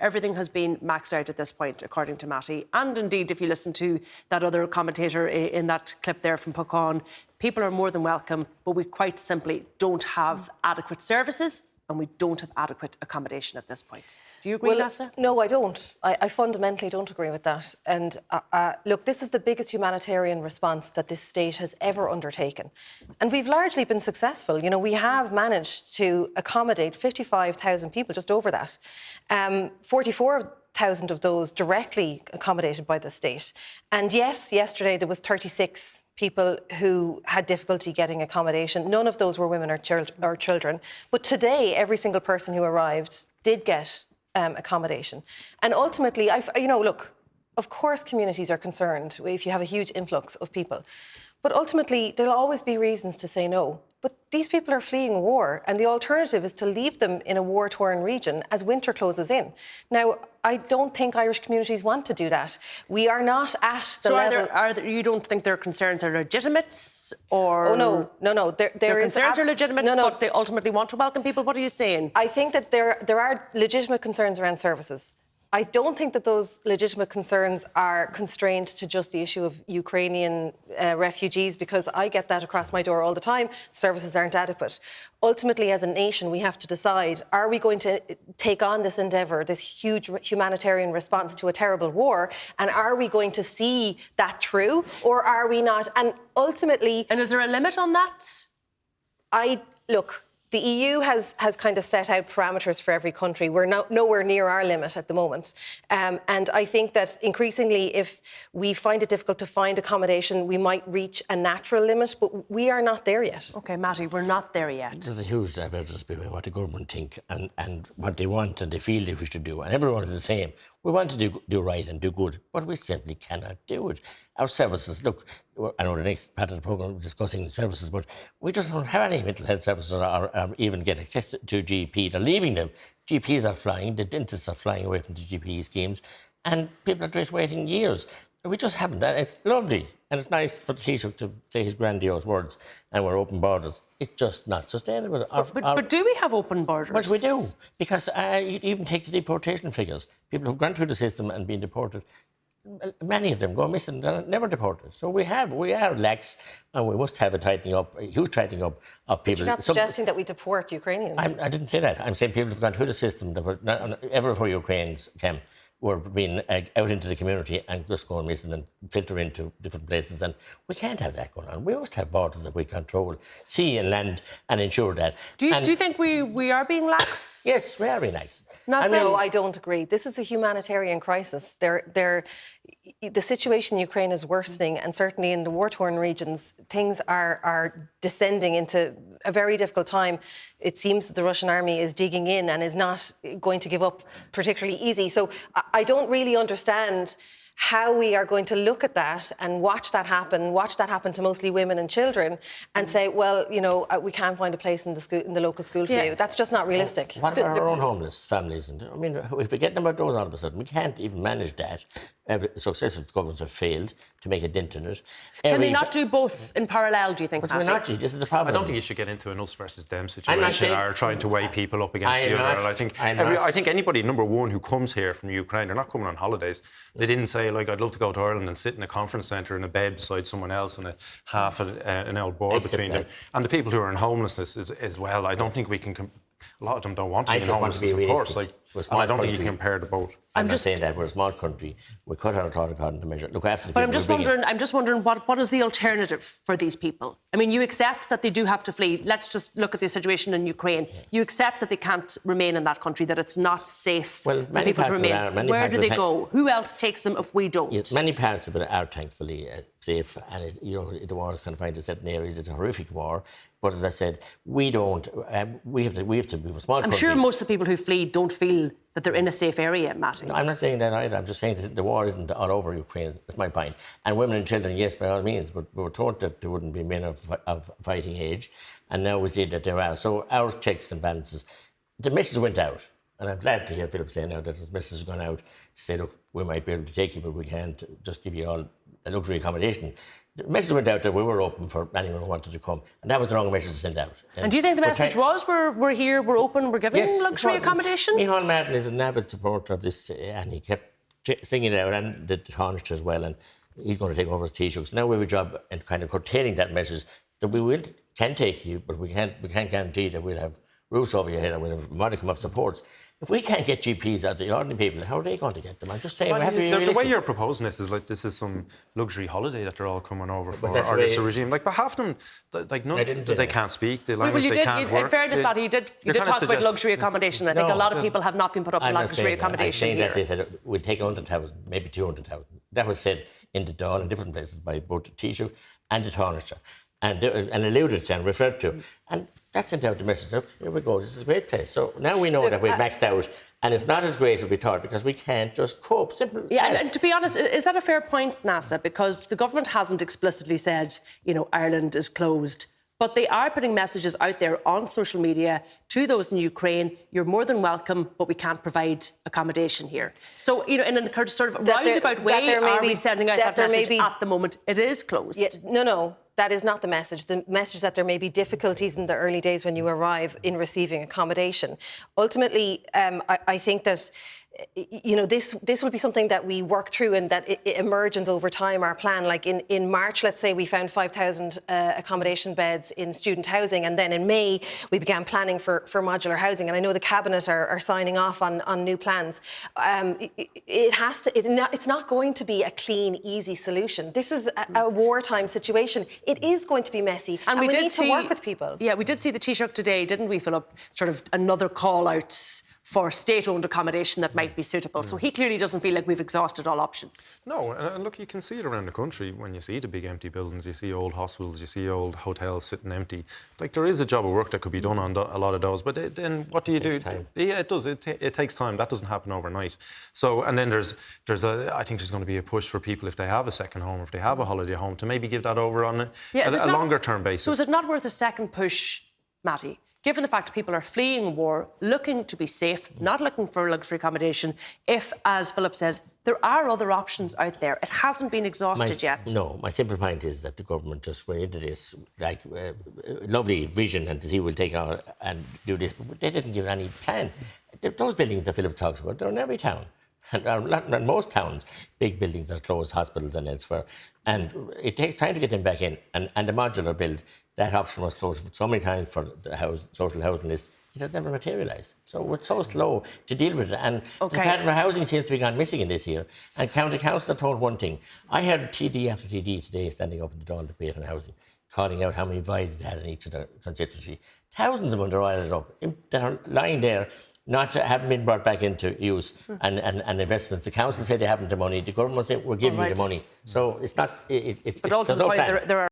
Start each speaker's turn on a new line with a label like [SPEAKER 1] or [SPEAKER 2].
[SPEAKER 1] Everything has been maxed out at this point, according to Mattie. And indeed, if you listen to that other commentator in that clip there from Puckane, people are more than welcome, but we quite simply don't have adequate services and we don't have adequate accommodation at this point. Do you agree, Neasa?
[SPEAKER 2] No, I don't. I fundamentally don't agree with that. And look, this is the biggest humanitarian response that this state has ever undertaken. And we've largely been successful. You know, we have managed to accommodate 55,000 people, just over that. 44,000 of those directly accommodated by the state. And yes, yesterday there was 36 people who had difficulty getting accommodation. None of those were women or children. But today, every single person who arrived did get accommodation. And ultimately, look, of course communities are concerned if you have a huge influx of people. But ultimately, there'll always be reasons to say no. But these people are fleeing war, and the alternative is to leave them in a war-torn region as winter closes in. Now, I don't think Irish communities want to do that. We are not at the level...
[SPEAKER 1] You don't think their concerns are legitimate? Or...
[SPEAKER 2] Oh, no.
[SPEAKER 1] Their concerns are legitimate, but they ultimately want to welcome people? What are you saying?
[SPEAKER 2] I think that there are legitimate concerns around services. I don't think that those legitimate concerns are constrained to just the issue of Ukrainian refugees, because I get that across my door all the time. Services aren't adequate. Ultimately, as a nation, we have to decide, are we going to take on this endeavour, this huge humanitarian response to a terrible war, and are we going to see that through, or are we not? And ultimately...
[SPEAKER 1] And is there a limit on that?
[SPEAKER 2] Look... The EU has kind of set out parameters for every country. We're nowhere near our limit at the moment. And I think that increasingly, if we find it difficult to find accommodation, we might reach a natural limit, but we are not there yet.
[SPEAKER 1] OK, Mattie, we're not there yet.
[SPEAKER 3] There's a huge divergence between what the government think and what they want and they feel they wish to do. And everyone is the same. We want to do right and do good, but we simply cannot do it. Our services, look, I know the next part of the programme we're discussing services, but we just don't have any mental health services or even get access to GP. They're leaving them. GPs are flying, the dentists are flying away from the GP schemes, and people are just waiting years. We just haven't. And it's lovely, and it's nice for the Taoiseach to say his grandiose words, and we're open borders. It's just not sustainable.
[SPEAKER 1] But do we have open borders?
[SPEAKER 3] But we do, because you even take the deportation figures. People who've gone through the system and been deported, many of them go missing and never deported. So we are lax, and we must have a huge tightening up of people.
[SPEAKER 2] But you're not suggesting that we deport Ukrainians.
[SPEAKER 3] I didn't say that. I'm saying people who've gone through the system that were ever before Ukrainians came were being out into the community and just going missing and filter into different places. And we can't have that going on. We must have borders that we control, sea and land, and ensure that.
[SPEAKER 1] Do you think we are being lax?
[SPEAKER 3] Yes, we are being lax.
[SPEAKER 2] No, I don't agree. This is a humanitarian crisis. The situation in Ukraine is worsening, and certainly in the war-torn regions, things are descending into a very difficult time. It seems that the Russian army is digging in and is not going to give up particularly easy. So I don't really understand how we are going to look at that and watch that happen to mostly women and children, and say, well, you know, we can't find a place in the local school for you. That's just not realistic.
[SPEAKER 3] What about our own homeless families? And I mean, if we get them about those all of a sudden, we can't even manage that. Successive governments have failed to make a dent in it.
[SPEAKER 1] Can they not do both in parallel, do you think,
[SPEAKER 3] Mattie? This is the problem.
[SPEAKER 4] I don't think you should get into an us versus them situation or trying to weigh people up against the other. I think anybody, number one, who comes here from Ukraine, they're not coming on holidays. They didn't say, like, I'd love to go to Ireland and sit in a conference centre in a bed beside someone else and an old ball between them. And the people who are in homelessness as well, I don't think we can... A lot of them don't want to be in homelessness, of course. I don't think you can compare the both.
[SPEAKER 3] I'm just saying that we're a small country. We cut our thought according to measure. Look after the
[SPEAKER 1] people.
[SPEAKER 3] But
[SPEAKER 1] I'm just wondering what is the alternative for these people? I mean, you accept that they do have to flee. Let's just look at the situation in Ukraine. Yeah. You accept that they can't remain in that country, that it's not safe for people to remain. Where do they go? Who else takes them if we don't?
[SPEAKER 3] Yes, many parts of it are thankfully safe, and the war is confined to certain areas. It's a horrific war. But as I said, we don't. We have to be a small country.
[SPEAKER 1] I'm sure most of the people who flee don't feel that they're in a safe area, Mattie.
[SPEAKER 3] No, I'm not saying that either. I'm just saying that the war isn't all over Ukraine. That's my point. And women and children, yes, by all means. But we were told that there wouldn't be men of fighting age, and now we see that there are. So our checks and balances. The message went out, and I'm glad to hear Philip say now that his message has gone out to say, look, we might be able to take you, but we can't just give you all a luxury accommodation. The message went out that we were open for anyone who wanted to come, and that was the wrong message to send out.
[SPEAKER 1] And do you think the message was we're here, we're open, we're giving luxury accommodation?
[SPEAKER 3] Micháel Martin is an avid supporter of this, and he kept singing it out, and the Taoiseach as well, and he's going to take over as Taoiseach. So now we have a job in kind of curtailing that message that we can take you, but we can't guarantee that we'll have roofs over your head and we'll have a modicum of supports. If we can't get GPs out of the ordinary people, how are they going to get them? I'm just saying, we have to be realistic.
[SPEAKER 4] The way you're proposing this is like this is some luxury holiday that they're all coming over for, or this regime. Like, but half of them, like, they can't speak the language, they can't work.
[SPEAKER 1] In fairness, Mattie, you did talk about luxury accommodation. I think a lot of people have not been put up in luxury accommodation here.
[SPEAKER 3] I'm saying that they said we'd take 100,000, maybe 200,000. That was said in the Dáil in different places by both the Taoiseach and the Taoiseach, and alluded to and referred to. And that sent out the message, look, here we go, this is a great place. So now we know that we've maxed out, and it's not as great as we thought because we can't just cope. Simple.
[SPEAKER 1] Yeah, and to be honest, is that a fair point, Neasa? Because the government hasn't explicitly said, Ireland is closed. But they are putting messages out there on social media to those in Ukraine, you're more than welcome, but we can't provide accommodation here. So, in a sort of roundabout way, are we sending out that message at the moment? It is closed.
[SPEAKER 2] Yeah, no. That is not the message. The message is that there may be difficulties in the early days when you arrive in receiving accommodation. Ultimately, I think that this will be something that we work through and that it emerges over time, our plan. Like in March, let's say, we found 5,000 accommodation beds in student housing, and then in May we began planning for modular housing, and I know the Cabinet are signing off on new plans. It's not going to be a clean, easy solution. This is a wartime situation. It is going to be messy, and we need to work with people.
[SPEAKER 1] Yeah, we did see the Taoiseach today, didn't we, Philip? Sort of another call out for state-owned accommodation that might be suitable. So he clearly doesn't feel like we've exhausted all options.
[SPEAKER 4] No, and look, you can see it around the country when you see the big empty buildings, you see old hospitals, you see old hotels sitting empty. Like, there is a job of work that could be done on a lot of those, but then what do you do?
[SPEAKER 3] Time.
[SPEAKER 4] Yeah, it does. It takes time. That doesn't happen overnight. So, and then I think there's going to be a push for people, if they have a second home, if they have a holiday home, to maybe give that over on a longer-term basis.
[SPEAKER 1] So is it not worth a second push, Mattie? Given the fact that people are fleeing war, looking to be safe, not looking for luxury accommodation, if, as Philip says, there are other options out there, it hasn't been exhausted yet.
[SPEAKER 3] No, my simple point is that the government just went into this like lovely vision and to see we'll take on and do this, but they didn't give any plan. Those buildings that Philip talks about, they're in every town. And most towns, big buildings are closed, hospitals and elsewhere. And it takes time to get them back in. And the modular build, that option was closed so many times for the social housing list, it has never materialised. So we're so slow to deal with it. And the Department of Housing seems to be gone missing in this year. And County Council told one thing. I heard TD after TD today standing up in the Dáil debate on housing, calling out how many advisors they had in each of their constituency. Thousands of them are oiled up. They're lying there, haven't been brought back into use and investments. The council say they haven't the money. The government say we're giving you the money. So it's not. But
[SPEAKER 1] also the point, there are